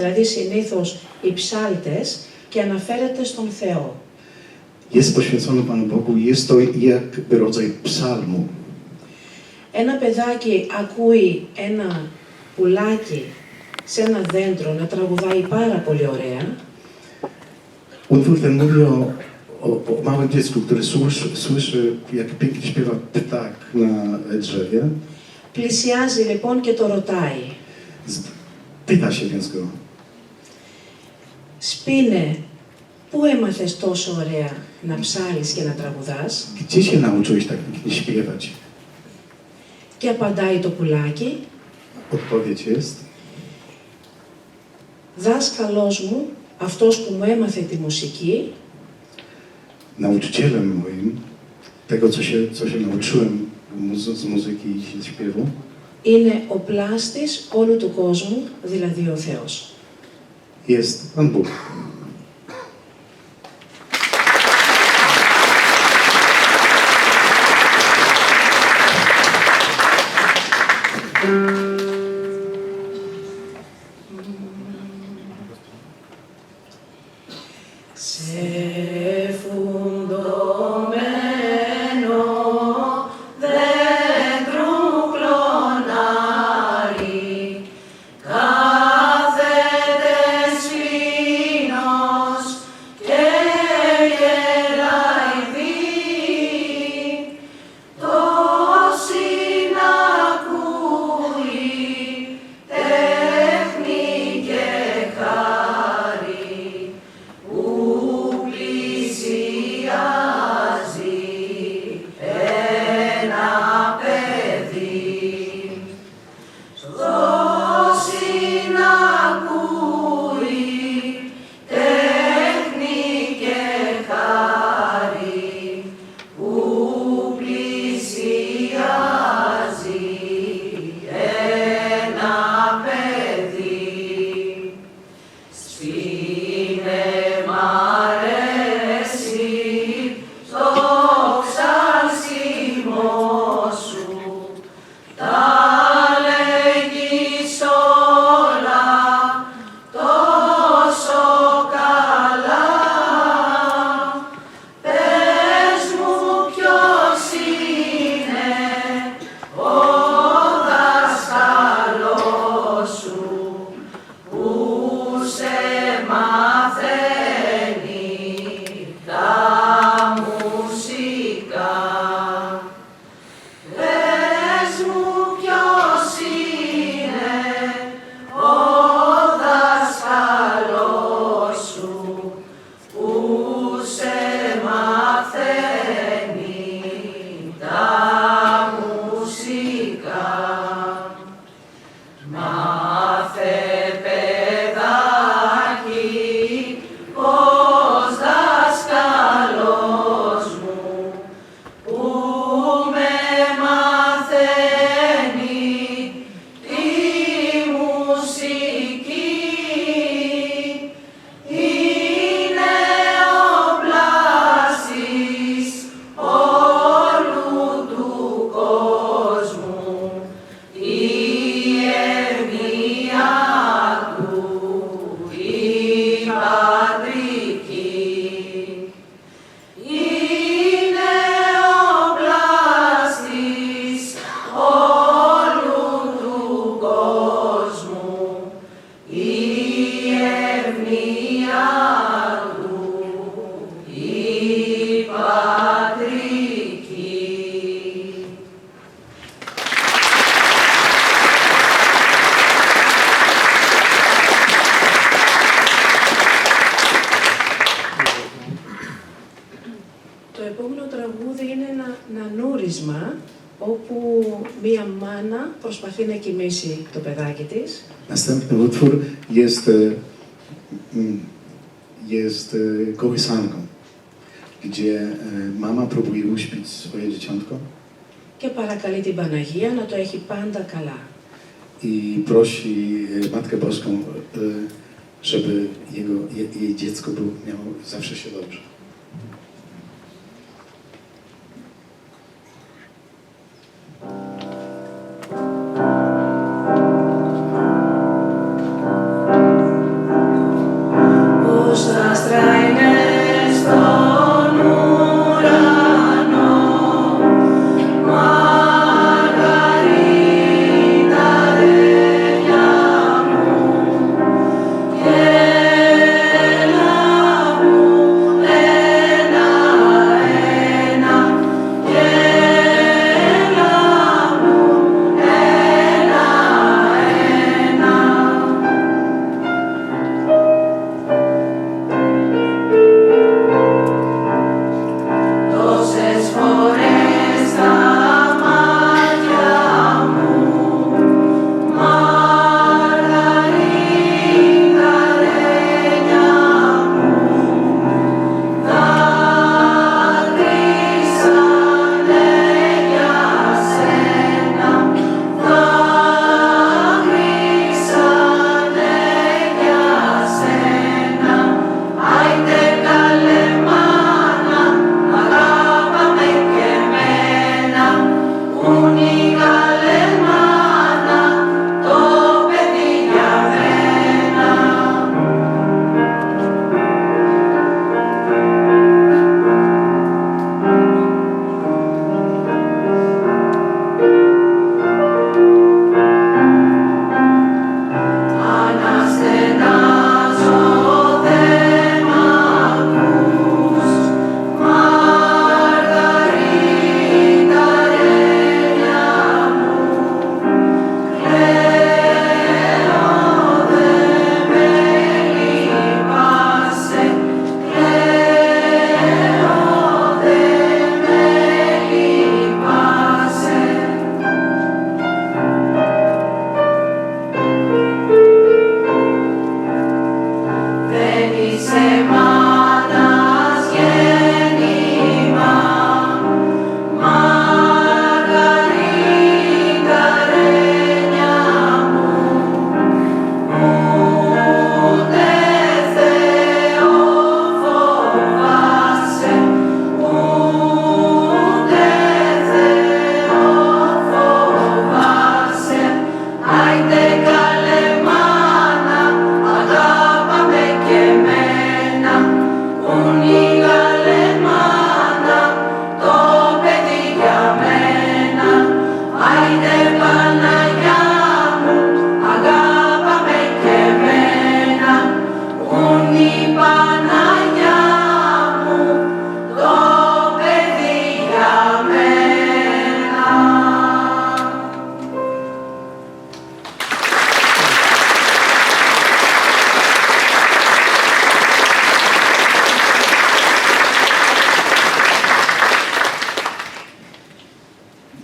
δηλαδή συνήθως οι ψάλτες, και αναφέρεται στον Θεό. Jest poświęcony Panu Bogu, jest to jakby rodzaj psalmu. Ένα παιδάκι ακούει ένα πουλάκι σε ένα δέντρο να τραγουδάει πάρα πολύ ωραία. Utwór ten mówi o małym dziecku, które słyszy, jak pięknie śpiewa ptak na drzewie. Πλησιάζει λοιπόν και το ρωτάει. Pyta się więc go. Σπίνε, πού έμαθες τόσο ωραία να ψάλεις και να τραγουδάς? Gdzie się nauczyłeś tak pięknie śpiewać? Και απαντάει το πουλάκι. Odpowiedź jest. Δάσκαλός μου, αυτός που μου έμαθε τη μουσική, Nauczycielem moim, tego co się nauczyłem z muzyki i śpiewu, είναι ο πλάστης όλου του κόσμου, δηλαδή ο Θεός. jest Pan Bóg. όπου μία μάνα προσπαθεί να κοιμήσει το παιδάκι της. Następny utwór jest kołysanką, gdzie mama próbuje uśpić swoje dzieciątko. Και παρακαλεί την Παναγία να το έχει πάντα καλά. I prosi Matkę Boską, żeby jej dziecko miało zawsze się dobrze.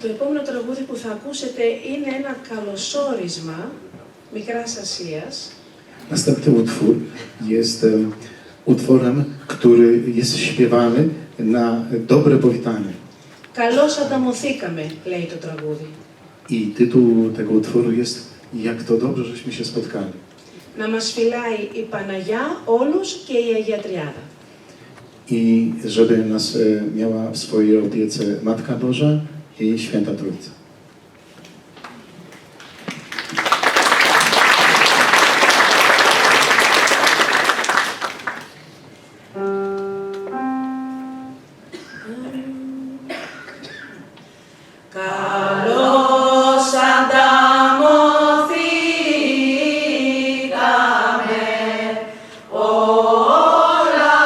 Το επόμενο τραγούδι που θα ακούσετε είναι ένα καλωσόρισμα Μικράς Ασίας. Następny utwór jest utworem, który jest śpiewany na dobre powitanie. Καλώς ανταμωθήκαμε, λέει το τραγούδι. I tytuł tego utworu jest Jak to dobrze, żeśmy się spotkali. Να μας φυλάει η Παναγιά όλους και η Αγία Τριάδα. I żeby nas miała w swojej opiece Matka Boża i Święta Trójca. Καλώς ανταμωθήκαμε όλα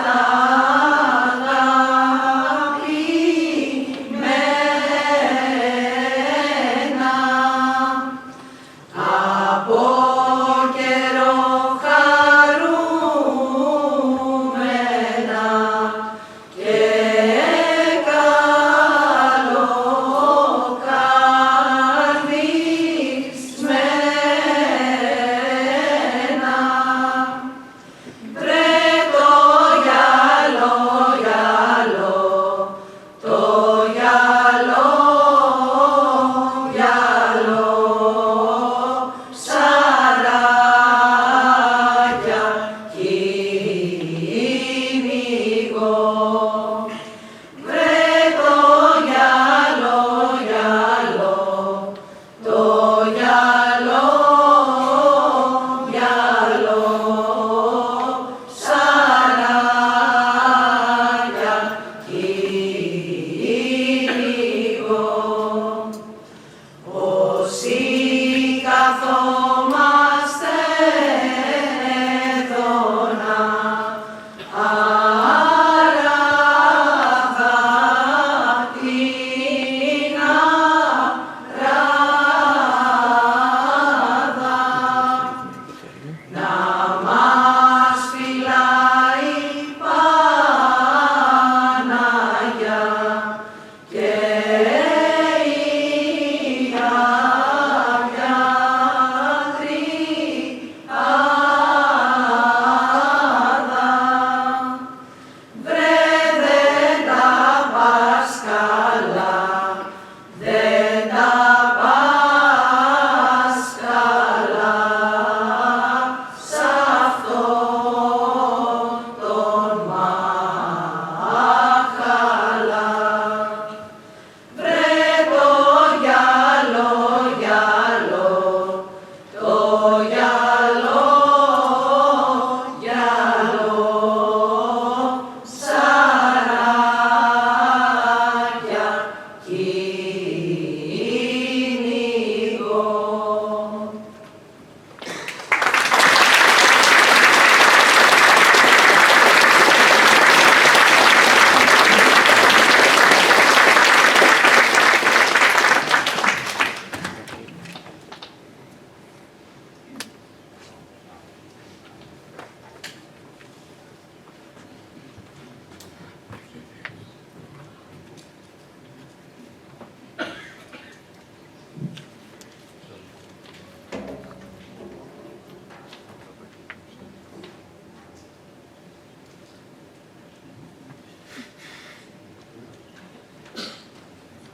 τα αγαπημένα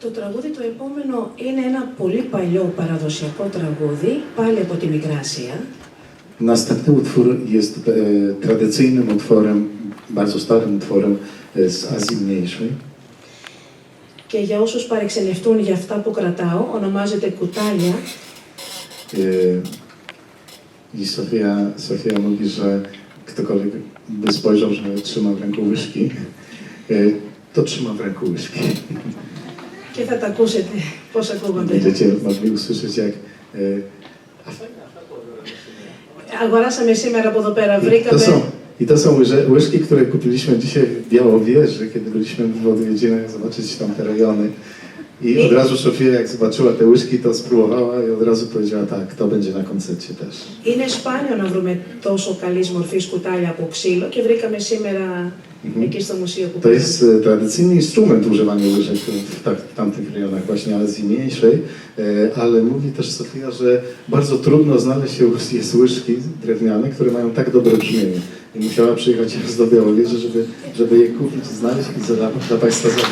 Το τραγούδι το επόμενο είναι ένα πολύ παλιό παραδοσιακό τραγούδι, πάλι από τη Μικρά Ασία. Następny utwór jest tradycyjnym utworem, bardzo starym utworem z Azji Mniejszej. Και για όσους παρεξενευτούν για αυτά που κρατάω, ονομάζεται κουτάλια. I Sofia mówi, że ktokolwiek by spojrzał, że trzyma w ręku łyżki, to trzyma w ręku łyżki. Και θα τα ακούσετε πώς ακούγονται. Będziecie mogli usłyszeć, jak... Αγοράσαμε σήμερα από εδώ πέρα, βρήκαμε... I to są łyżki, które kupiliśmy dzisiaj w Białowieży, kiedy byliśmy w odwiedzinach zobaczyć tam te rejony. I od razu Sofia, jak zobaczyła te łyżki, to spróbowała i od razu powiedziała tak, to będzie na koncercie też. Είναι σπάνιο να βρούμε τόσο καλής μορφής κουτάλια από ξύλο και βρήκαμε σήμερα εκεί στο μουσείο που To jest tradycyjny instrument używania łyżek w tamtych rejonach właśnie Azji Mniejszej, ale mówi też Sofia, że bardzo trudno znaleźć jest łyżki drewniane, które mają tak dobre brzmienie. I musiała przyjechać do Białowieży, żeby je kupić, znaleźć i dla Państwa zabrać.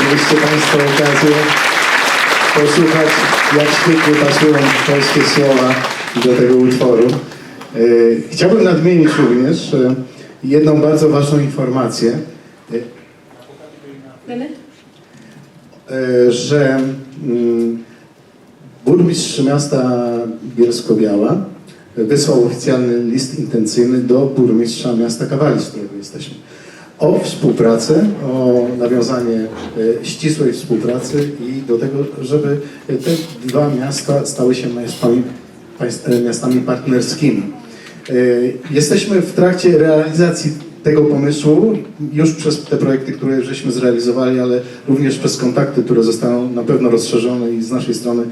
Mieliście Państwo okazję posłuchać, jak świetnie pasują polskie słowa do tego utworu. Chciałbym nadmienić również jedną bardzo ważną informację, że burmistrz miasta Bielsko-Biała wysłał oficjalny list intencyjny do burmistrza miasta Kawali, z którego jesteśmy, o współpracę, o nawiązanie ścisłej współpracy i do tego, żeby te dwa miasta stały się miastami partnerskimi. Jesteśmy w trakcie realizacji tego pomysłu już przez te projekty, które żeśmy zrealizowali, ale również przez kontakty, które zostaną na pewno rozszerzone i z naszej strony,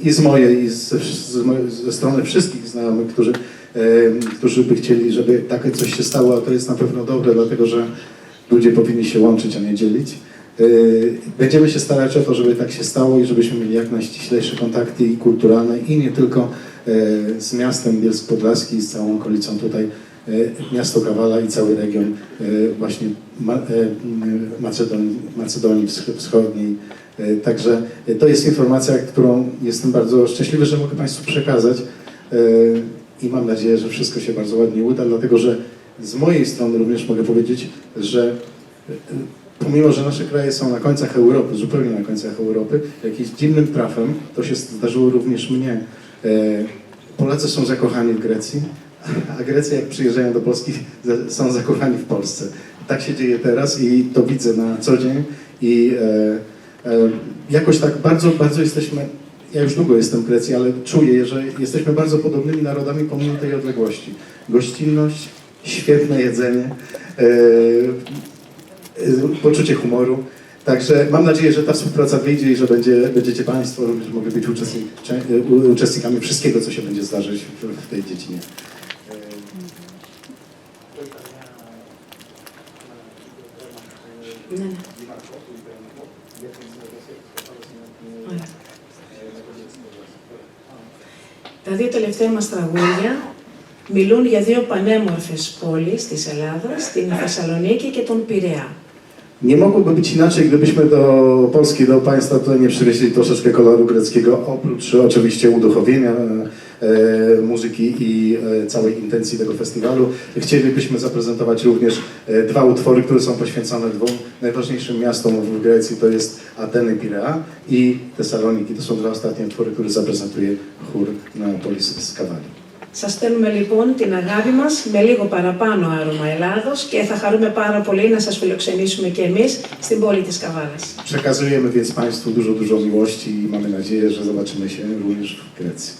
i z mojej, i ze strony wszystkich znajomych, którzy by chcieli, żeby takie coś się stało, a to jest na pewno dobre, dlatego że ludzie powinni się łączyć, a nie dzielić. Będziemy się starać o to, żeby tak się stało i żebyśmy mieli jak najściślejsze kontakty i kulturalne i nie tylko z miastem Bielsk Podlaski i z całą okolicą tutaj, miasto Kawala i cały region właśnie Macedonii Wschodniej. Także to jest informacja, którą jestem bardzo szczęśliwy, że mogę Państwu przekazać i mam nadzieję, że wszystko się bardzo ładnie uda, dlatego że z mojej strony również mogę powiedzieć, że pomimo, że nasze kraje są na końcach Europy, zupełnie na końcach Europy, jakimś dziwnym trafem, to się zdarzyło również mnie. Polacy są zakochani w Grecji, a Grecy jak przyjeżdżają do Polski są zakochani w Polsce. Tak się dzieje teraz i to widzę na co dzień i jakoś tak bardzo jesteśmy, ja już długo jestem w Grecji, ale czuję, że jesteśmy bardzo podobnymi narodami pomimo tej odległości. Gościnność, świetne jedzenie, poczucie humoru. Także mam nadzieję, że ta współpraca wyjdzie i że będziecie Państwo również mogli być uczestnikami wszystkiego, co się będzie zdarzyć w tej dziedzinie. Ναι. Ωραία. Τα δύο τελευταία μας τραγούδια μιλούν για δύο πανέμορφες πόλεις της Ελλάδας, την Θεσσαλονίκη και τον Πειραιά. Nie mogłoby być inaczej, gdybyśmy do Polski, do Państwa tutaj nie przywieźli troszeczkę koloru greckiego, oprócz oczywiście uduchowienia, muzyki i całej intencji tego festiwalu. Chcielibyśmy zaprezentować również dwa utwory, które są poświęcone dwóm najważniejszym miastom w Grecji, to jest Ateny, Pirea i Thessaloniki. To są dwa ostatnie utwory, które zaprezentuje chór Neapolis z Kawali. Σας στέλνουμε λοιπόν την αγάπη μας με λίγο παραπάνω άρωμα Ελλάδος και θα χαρούμε πάρα πολύ να σας φιλοξενήσουμε και εμείς στην πόλη της Καβάλας. Przekazujemy więc Państwu dużo miłości i mamy nadzieję, że zobaczymy się również w Grecji.